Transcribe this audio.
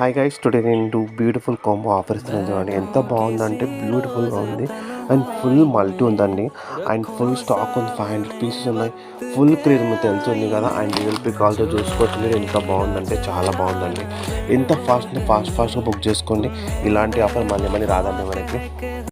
Hi guys, today నేను beautiful combo offer ఇస్తున్నాను చూడండి. ఎంత బాగుందంటే బ్యూటిఫుల్గా ఉంది అండ్ ఫుల్ మల్టీ ఉందండి. అండ్ ఫుల్ స్టాక్ ఉంది, 500 పీసెస్ ఉన్నాయి. ఫుల్ క్రేజ్ మీకు తెలుస్తుంది కదా. అండ్ రియల్ పిక్ ఆల్తో చూసుకోవచ్చు మీరు. ఎంత బాగుందంటే చాలా బాగుందండి. ఎంత ఫాస్ట్గా బుక్ చేసుకోండి. ఇలాంటి ఆఫర్ మళ్ళీ రాదండి మనకి.